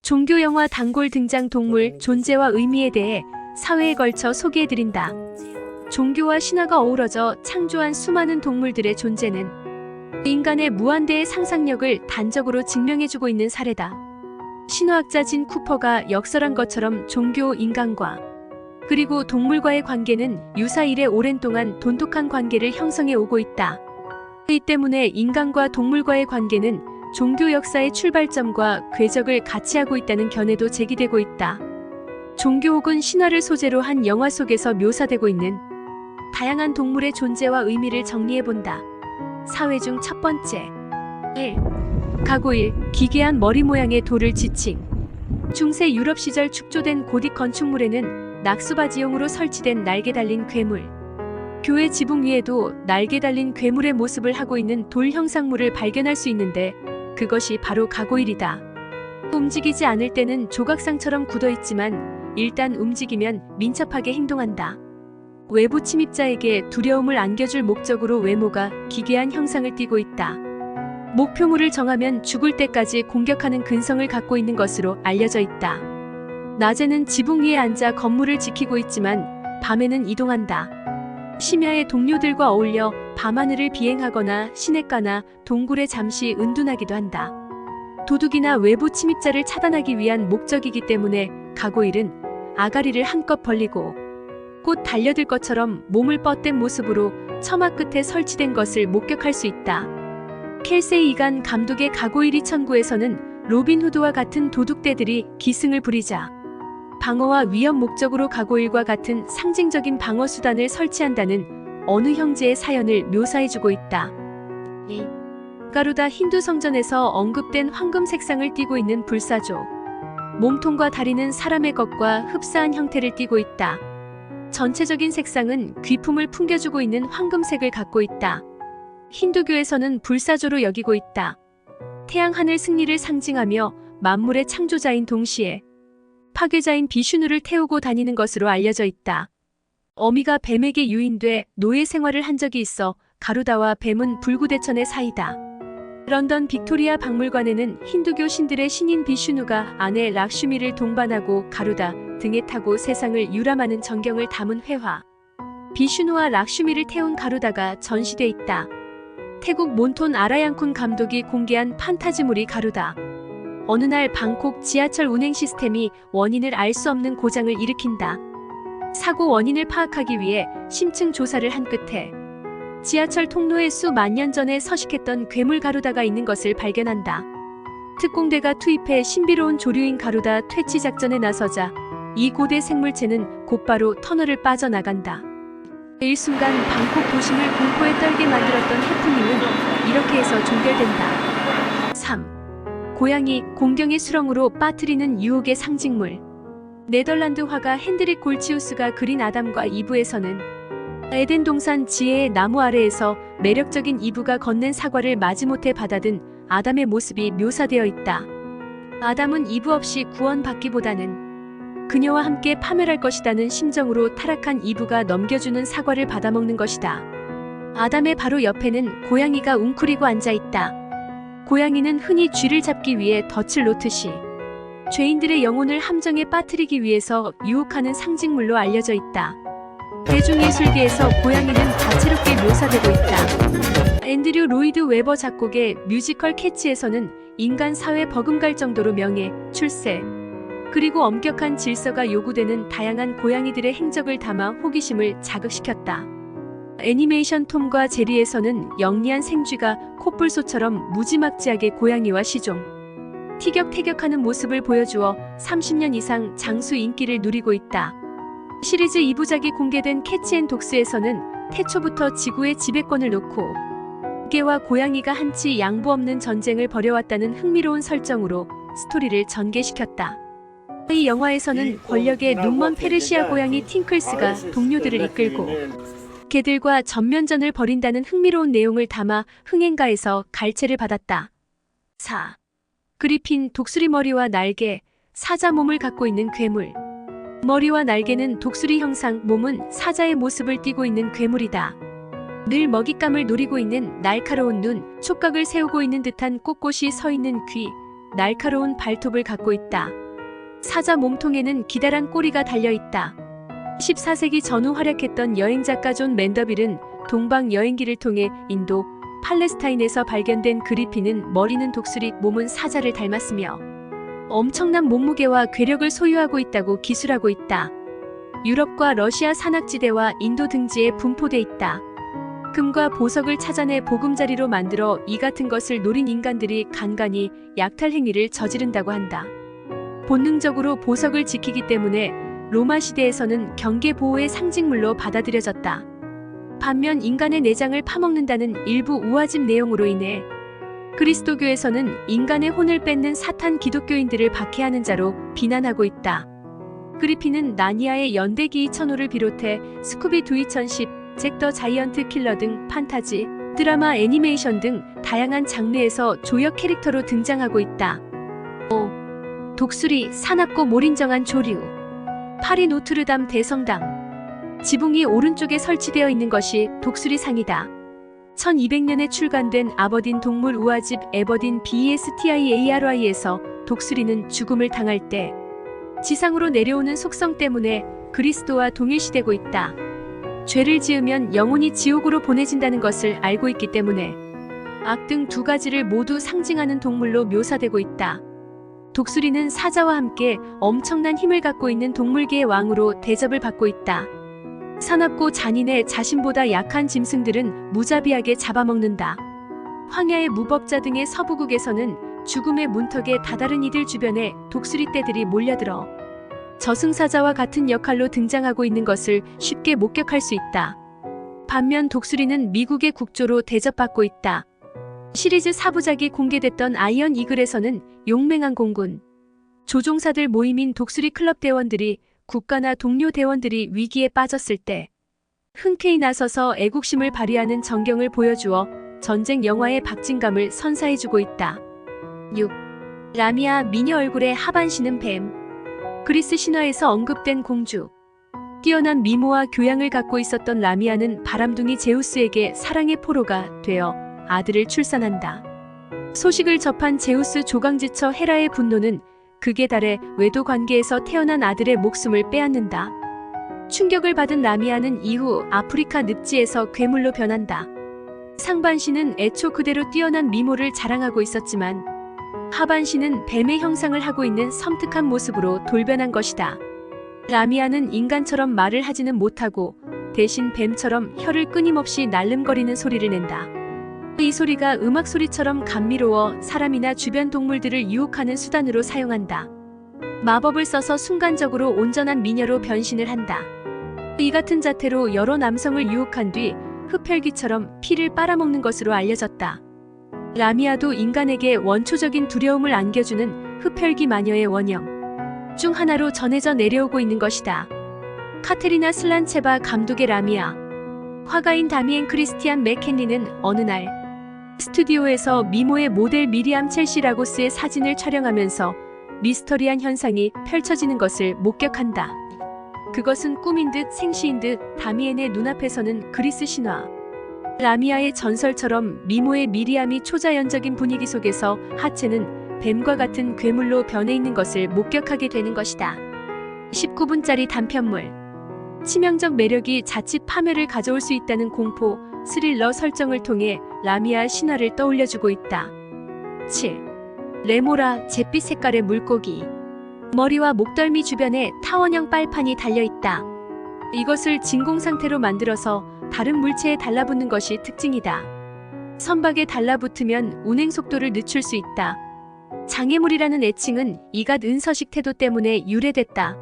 종교 영화 단골 등장 동물 존재와 의미에 대해 사회에 걸쳐 소개해드린다. 종교와 신화가 어우러져 창조한 수많은 동물들의 존재는 인간의 무한대의 상상력을 단적으로 증명해주고 있는 사례다. 신화학자 진 쿠퍼가 역설한 것처럼 종교, 인간과 그리고 동물과의 관계는 유사 이래 오랜 동안 돈독한 관계를 형성해 오고 있다. 이 때문에 인간과 동물과의 관계는 종교 역사의 출발점과 궤적을 같이 하고 있다는 견해도 제기되고 있다. 종교 혹은 신화를 소재로 한 영화 속에서 묘사되고 있는 다양한 동물의 존재와 의미를 정리해본다. 사회 중 첫 번째. 1. 가고일, 기괴한 머리 모양의 돌을 지칭. 중세 유럽 시절 축조된 고딕 건축물에는 낙수바지용으로 설치된 날개 달린 괴물. 교회 지붕 위에도 날개 달린 괴물의 모습을 하고 있는 돌 형상물을 발견할 수 있는데 그것이 바로 가고일이다. 움직이지 않을 때는 조각상처럼 굳어있지만 일단 움직이면 민첩하게 행동한다. 외부 침입자에게 두려움을 안겨줄 목적으로 외모가 기괴한 형상을 띠고 있다. 목표물을 정하면 죽을 때까지 공격하는 근성을 갖고 있는 것으로 알려져 있다. 낮에는 지붕 위에 앉아 건물을 지키고 있지만 밤에는 이동한다. 심야의 동료들과 어울려 밤하늘을 비행하거나 시냇가나 동굴에 잠시 은둔하기도 한다. 도둑이나 외부 침입자를 차단하기 위한 목적이기 때문에 가고일은 아가리를 한껏 벌리고 곧 달려들 것처럼 몸을 뻗댄 모습으로 처마 끝에 설치된 것을 목격할 수 있다. 켈세이 이간 감독의 가고일 2009에서는 로빈 후드와 같은 도둑떼들이 기승을 부리자 방어와 위협 목적으로 가고일과 같은 상징적인 방어 수단을 설치한다는 어느 형제의 사연을 묘사해주고 있다. 2. 가루다 힌두 성전에서 언급된 황금 색상을 띠고 있는 불사조. 몸통과 다리는 사람의 것과 흡사한 형태를 띠고 있다. 전체적인 색상은 귀품을 풍겨주고 있는 황금색을 갖고 있다. 힌두교에서는 불사조로 여기고 있다. 태양 하늘 승리를 상징하며 만물의 창조자인 동시에 파괴자인 비슈누를 태우고 다니는 것으로 알려져 있다. 어미가 뱀에게 유인돼 노예 생활을 한 적이 있어 가루다와 뱀은 불구대천의 사이다. 런던 빅토리아 박물관에는 힌두교 신들의 신인 비슈누가 아내 락슈미를 동반하고 가루다 등에 타고 세상을 유람하는 전경을 담은 회화. 비슈누와 락슈미를 태운 가루다가 전시돼 있다. 태국 몬톤 아라양쿤 감독이 공개한 판타지물이 가루다. 어느 날 방콕 지하철 운행 시스템이 원인을 알 수 없는 고장을 일으킨다. 사고 원인을 파악하기 위해 심층 조사를 한 끝에 지하철 통로에 수만 년 전에 서식했던 괴물 가루다가 있는 것을 발견한다. 특공대가 투입해 신비로운 조류인 가루다 퇴치 작전에 나서자 이 고대 생물체는 곧바로 터널을 빠져나간다. 일순간 방콕 도심을 공포에 떨게 만들었던 해프닝은 이렇게 해서 종결된다. 3. 고양이, 공경의 수렁으로 빠뜨리는 유혹의 상징물. 네덜란드 화가 핸드릭 골치우스가 그린 아담과 이브에서는 에덴 동산 지혜의 나무 아래에서 매력적인 이브가 건넨 사과를 마지못해 받아든 아담의 모습이 묘사되어 있다. 아담은 이브 없이 구원받기보다는 그녀와 함께 파멸할 것이라는 심정으로 타락한 이브가 넘겨주는 사과를 받아먹는 것이다. 아담의 바로 옆에는 고양이가 웅크리고 앉아있다. 고양이는 흔히 쥐를 잡기 위해 덫을 놓듯이 죄인들의 영혼을 함정에 빠뜨리기 위해서 유혹하는 상징물로 알려져 있다. 대중예술계에서 고양이는 다채롭게 묘사되고 있다. 앤드류 로이드 웨버 작곡의 뮤지컬 캐치에서는 인간 사회 버금갈 정도로 명예, 출세, 그리고 엄격한 질서가 요구되는 다양한 고양이들의 행적을 담아 호기심을 자극시켰다. 애니메이션 톰과 제리에서는 영리한 생쥐가 콧불소처럼 무지막지하게 고양이와 시종, 티격태격하는 모습을 보여주어 30년 이상 장수 인기를 누리고 있다. 시리즈 2부작이 공개된 캐치앤독스에서는 태초부터 지구의 지배권을 놓고 개와 고양이가 한치 양보 없는 전쟁을 벌여왔다는 흥미로운 설정으로 스토리를 전개시켰다. 이 영화에서는 권력의 눈먼 페르시아 고양이 팅클스가 동료들을 이끌고 개들과 전면전을 벌인다는 흥미로운 내용을 담아 흥행가에서 갈채를 받았다. 4. 그리핀, 독수리 머리와 날개, 사자 몸을 갖고 있는 괴물. 머리와 날개는 독수리 형상, 몸은 사자의 모습을 띠고 있는 괴물이다. 늘 먹잇감을 노리고 있는 날카로운 눈, 촉각을 세우고 있는 듯한 꼿꼿이 서 있는 귀, 날카로운 발톱을 갖고 있다. 사자 몸통에는 기다란 꼬리가 달려있다. 14세기 전후 활약했던 여행작가 존 맨더빌은 동방 여행기를 통해 인도, 팔레스타인에서 발견된 그리핀은 머리는 독수리, 몸은 사자를 닮았으며 엄청난 몸무게와 괴력을 소유하고 있다고 기술하고 있다. 유럽과 러시아 산악지대와 인도 등지에 분포돼 있다. 금과 보석을 찾아내 보금자리로 만들어 이 같은 것을 노린 인간들이 간간히 약탈 행위를 저지른다고 한다. 본능적으로 보석을 지키기 때문에 로마 시대에서는 경계 보호의 상징물로 받아들여졌다. 반면 인간의 내장을 파먹는다는 일부 우화집 내용으로 인해 그리스도교에서는 인간의 혼을 뺏는 사탄 기독교인들을 박해하는 자로 비난하고 있다. 그리핀은 나니아의 연대기 2005를 비롯해 스쿠비두 2010, 잭 더 자이언트 킬러 등 판타지, 드라마, 애니메이션 등 다양한 장르에서 조역 캐릭터로 등장하고 있다. 독수리, 사납고 몰인정한 조류. 파리 노트르담 대성당. 지붕이 오른쪽에 설치되어 있는 것이 독수리상이다. 1200년에 출간된 아버딘 동물 우화집 에버딘 BESTIARY에서 독수리는 죽음을 당할 때 지상으로 내려오는 속성 때문에 그리스도와 동일시되고 있다. 죄를 지으면 영혼이 지옥으로 보내진다는 것을 알고 있기 때문에 악 등 두 가지를 모두 상징하는 동물로 묘사되고 있다. 독수리는 사자와 함께 엄청난 힘을 갖고 있는 동물계의 왕으로 대접을 받고 있다. 사납고 잔인해 자신보다 약한 짐승들은 무자비하게 잡아먹는다. 황야의 무법자 등의 서부국에서는 죽음의 문턱에 다다른 이들 주변에 독수리 떼들이 몰려들어 저승사자와 같은 역할로 등장하고 있는 것을 쉽게 목격할 수 있다. 반면 독수리는 미국의 국조로 대접받고 있다. 시리즈 4부작이 공개됐던 아이언 이글에서는 용맹한 공군, 조종사들 모임인 독수리 클럽 대원들이 국가나 동료 대원들이 위기에 빠졌을 때 흔쾌히 나서서 애국심을 발휘하는 전경을 보여주어 전쟁 영화의 박진감을 선사해주고 있다. 6. 라미아 미녀 얼굴에 하반신은 뱀. 그리스 신화에서 언급된 공주. 뛰어난 미모와 교양을 갖고 있었던 라미아는 바람둥이 제우스에게 사랑의 포로가 되어 아들을 출산한다. 소식을 접한 제우스 조강지처 헤라의 분노는 극에 달해 외도 관계에서 태어난 아들의 목숨을 빼앗는다. 충격을 받은 라미아는 이후 아프리카 늪지에서 괴물로 변한다. 상반신은 애초 그대로 뛰어난 미모를 자랑하고 있었지만 하반신은 뱀의 형상을 하고 있는 섬뜩한 모습으로 돌변한 것이다. 라미아는 인간처럼 말을 하지는 못하고 대신 뱀처럼 혀를 끊임없이 날름거리는 소리를 낸다. 이 소리가 음악 소리처럼 감미로워 사람이나 주변 동물들을 유혹하는 수단으로 사용한다. 마법을 써서 순간적으로 온전한 미녀로 변신을 한다. 이 같은 자태로 여러 남성을 유혹한 뒤 흡혈귀처럼 피를 빨아먹는 것으로 알려졌다. 라미아도 인간에게 원초적인 두려움을 안겨주는 흡혈귀 마녀의 원형 중 하나로 전해져 내려오고 있는 것이다. 카테리나 슬란체바 감독의 라미아. 화가인 다미엔 크리스티안 맥켄리는 어느 날 스튜디오에서 미모의 모델 미리암 첼시 라고스의 사진을 촬영하면서 미스터리한 현상이 펼쳐지는 것을 목격한다. 그것은 꿈인 듯 생시인 듯 다미엔의 눈앞에서는 그리스 신화 라미아의 전설처럼 미모의 미리암이 초자연적인 분위기 속에서 하체는 뱀과 같은 괴물로 변해 있는 것을 목격하게 되는 것이다. 19분짜리 단편물. 치명적 매력이 자칫 파멸을 가져올 수 있다는 공포, 스릴러 설정을 통해 라미아 신화를 떠올려주고 있다. 7. 레모라 잿빛 색깔의 물고기. 머리와 목덜미 주변에 타원형 빨판이 달려있다. 이것을 진공 상태로 만들어서 다른 물체에 달라붙는 것이 특징이다. 선박에 달라붙으면 운행 속도를 늦출 수 있다. 장애물이라는 애칭은 이갓 은서식 태도 때문에 유래됐다.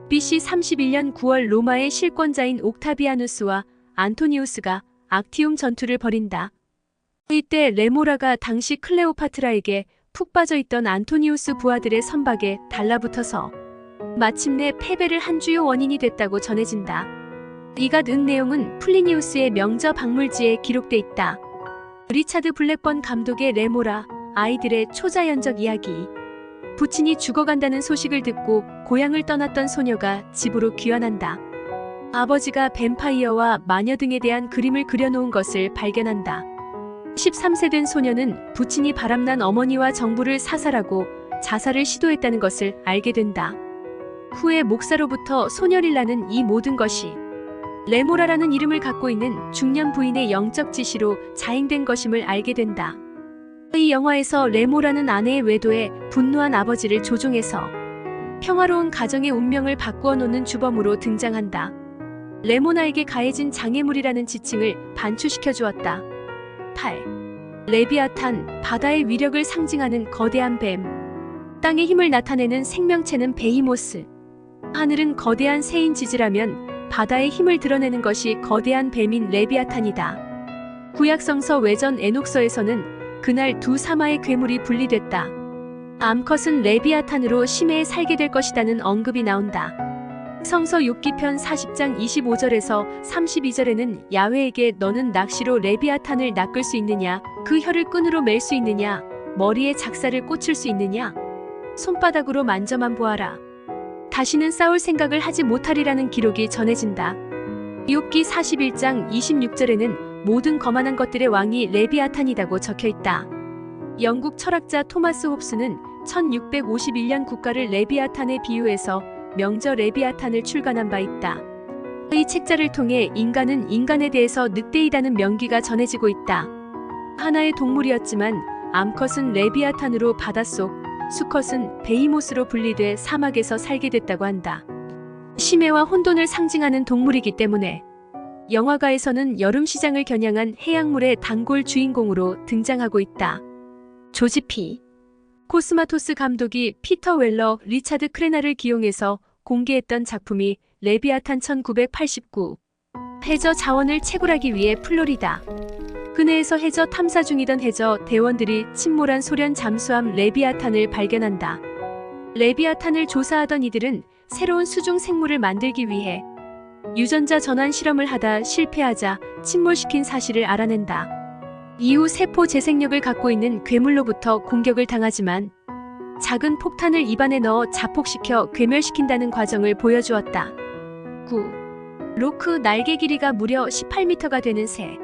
BC 31년 9월 로마의 실권자인 옥타비아누스와 안토니우스가 악티움 전투를 벌인다. 이때 레모라가 당시 클레오파트라에게 푹 빠져있던 안토니우스 부하들의 선박에 달라붙어서 마침내 패배를 한 주요 원인이 됐다고 전해진다. 이갓 은 내용은 플리니우스의 명저 박물지에 기록돼 있다. 리차드 블랙번 감독의 레모라, 아이들의 초자연적 이야기. 부친이 죽어간다는 소식을 듣고 고향을 떠났던 소녀가 집으로 귀환한다. 아버지가 뱀파이어와 마녀 등에 대한 그림을 그려놓은 것을 발견한다. 13세 된 소녀는 부친이 바람난 어머니와 정부를 사살하고 자살을 시도했다는 것을 알게 된다. 후에 목사로부터 소녀릴라는 이 모든 것이 레모라라는 이름을 갖고 있는 중년 부인의 영적 지시로 자행된 것임을 알게 된다. 이 영화에서 레모라는 아내의 외도에 분노한 아버지를 조종해서 평화로운 가정의 운명을 바꾸어 놓는 주범으로 등장한다. 레모나에게 가해진 장애물이라는 지칭을 반추시켜 주었다. 8. 레비아탄, 바다의 위력을 상징하는 거대한 뱀. 땅의 힘을 나타내는 생명체는 베이모스. 하늘은 거대한 새인 지지라면 바다의 힘을 드러내는 것이 거대한 뱀인 레비아탄이다. 구약성서 외전 에녹서에서는 그날 두 사마의 괴물이 분리됐다. 암컷은 레비아탄으로 심해에 살게 될 것이라는 언급이 나온다. 성서 욥기편 40장 25절에서 32절에는 야훼에게 너는 낚시로 레비아탄을 낚을 수 있느냐? 그 혀를 끈으로 맬 수 있느냐? 머리에 작사를 꽂힐 수 있느냐? 손바닥으로 만져만 보아라. 다시는 싸울 생각을 하지 못하리라는 기록이 전해진다. 욥기 41장 26절에는 모든 거만한 것들의 왕이 레비아탄이라고 적혀있다. 영국 철학자 토마스 홉스는 1651년 국가를 레비아탄에 비유해서 명저 레비아탄을 출간한 바 있다. 이 책자를 통해 인간은 인간에 대해서 늑대이다는 명기가 전해지고 있다. 하나의 동물이었지만 암컷은 레비아탄으로 바닷속, 수컷은 베이모스로 분리돼 사막에서 살게 됐다고 한다. 심해와 혼돈을 상징하는 동물이기 때문에 영화가에서는 여름 시장을 겨냥한 해양물의 단골 주인공으로 등장하고 있다. 조지피 코스마토스 감독이 피터 웰러, 리차드 크레나를 기용해서 공개했던 작품이 레비아탄 1989. 해저 자원을 채굴하기 위해 플로리다 근해에서 해저 탐사 중이던 해저 대원들이 침몰한 소련 잠수함 레비아탄을 발견한다. 레비아탄을 조사하던 이들은 새로운 수중 생물을 만들기 위해 유전자 전환 실험을 하다 실패하자 침몰시킨 사실을 알아낸다. 이후 세포 재생력을 갖고 있는 괴물로부터 공격을 당하지만 작은 폭탄을 입안에 넣어 자폭시켜 괴멸시킨다는 과정을 보여주었다. 9. 로크 날개 길이가 무려 18m가 되는 새.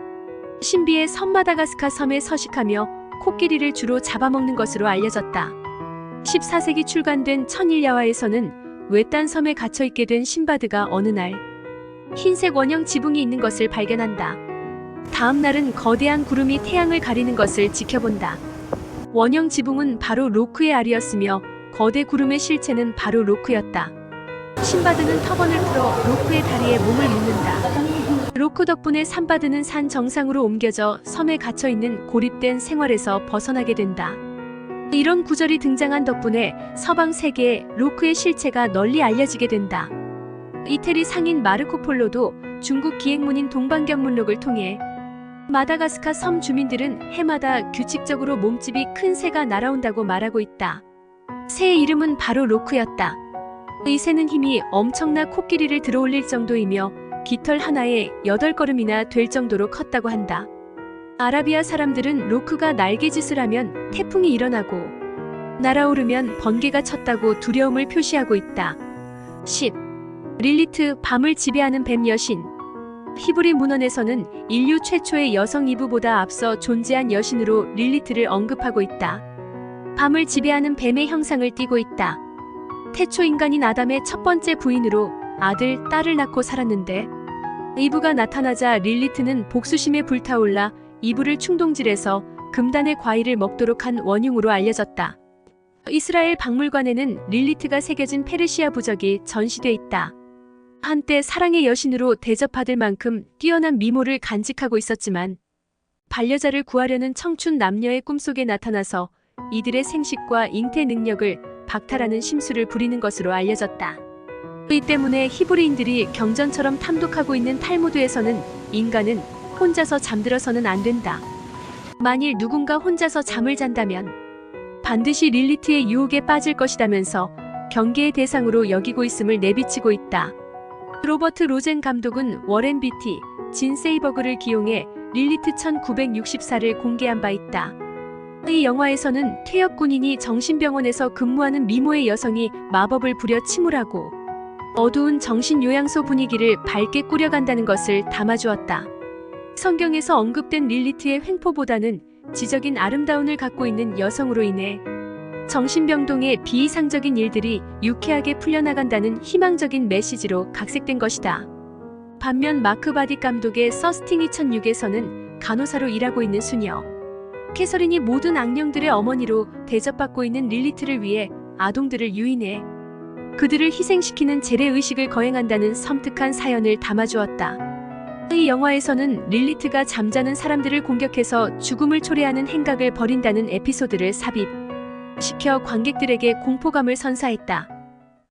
신비의 섬 마다가스카 섬에 서식하며 코끼리를 주로 잡아먹는 것으로 알려졌다. 14세기 출간된 천일야화에서는 외딴 섬에 갇혀있게 된 신바드가 어느 날 흰색 원형 지붕이 있는 것을 발견한다. 다음 날은 거대한 구름이 태양을 가리는 것을 지켜본다. 원형 지붕은 바로 로크의 알이었으며 거대 구름의 실체는 바로 로크였다. 신바드는 터번을 풀어 로크의 다리에 몸을 묶는다. 로크 덕분에 산바드는 산 정상으로 옮겨져 섬에 갇혀있는 고립된 생활에서 벗어나게 된다. 이런 구절이 등장한 덕분에 서방 세계에 로크의 실체가 널리 알려지게 된다. 이태리 상인 마르코 폴로도 중국 기행문인 동방견문록을 통해 마다가스카 섬 주민들은 해마다 규칙적으로 몸집이 큰 새가 날아온다고 말하고 있다. 새의 이름은 바로 로크였다. 이 새는 힘이 엄청나 코끼리를 들어올릴 정도이며 깃털 하나에 8걸음이나 될 정도로 컸다고 한다. 아라비아 사람들은 로크가 날개짓을 하면 태풍이 일어나고 날아오르면 번개가 쳤다고 두려움을 표시하고 있다. 10. 릴리트, 밤을 지배하는 뱀 여신. 히브리 문헌에서는 인류 최초의 여성 이브보다 앞서 존재한 여신으로 릴리트를 언급하고 있다. 밤을 지배하는 뱀의 형상을 띠고 있다. 태초 인간인 아담의 첫 번째 부인으로 아들, 딸을 낳고 살았는데 이브가 나타나자 릴리트는 복수심에 불타올라 이브를 충동질해서 금단의 과일을 먹도록 한 원흉으로 알려졌다. 이스라엘 박물관에는 릴리트가 새겨진 페르시아 부적이 전시돼 있다. 한때 사랑의 여신으로 대접받을 만큼 뛰어난 미모를 간직하고 있었지만 반려자를 구하려는 청춘 남녀의 꿈속에 나타나서 이들의 생식과 잉태 능력을 박탈하는 심술을 부리는 것으로 알려졌다. 이 때문에 히브리인들이 경전처럼 탐독하고 있는 탈무드에서는 인간은 혼자서 잠들어서는 안 된다. 만일 누군가 혼자서 잠을 잔다면 반드시 릴리트의 유혹에 빠질 것이라면서 경계의 대상으로 여기고 있음을 내비치고 있다. 로버트 로젠 감독은 워렌 비티, 진 세이버그를 기용해 릴리트 1964를 공개한 바 있다. 이 영화에서는 퇴역 군인이 정신병원에서 근무하는 미모의 여성이 마법을 부려 침울하고 어두운 정신요양소 분위기를 밝게 꾸려간다는 것을 담아주었다. 성경에서 언급된 릴리트의 횡포보다는 지적인 아름다움을 갖고 있는 여성으로 인해 정신병동의 비이상적인 일들이 유쾌하게 풀려나간다는 희망적인 메시지로 각색된 것이다. 반면 마크 바딕 감독의 서스팅 2006에서는 간호사로 일하고 있는 수녀 캐서린이 모든 악령들의 어머니로 대접받고 있는 릴리트를 위해 아동들을 유인해 그들을 희생시키는 재래의식을 거행한다는 섬뜩한 사연을 담아주었다. 이 영화에서는 릴리트가 잠자는 사람들을 공격해서 죽음을 초래하는 행각을 벌인다는 에피소드를 삽입시켜 관객들에게 공포감을 선사했다.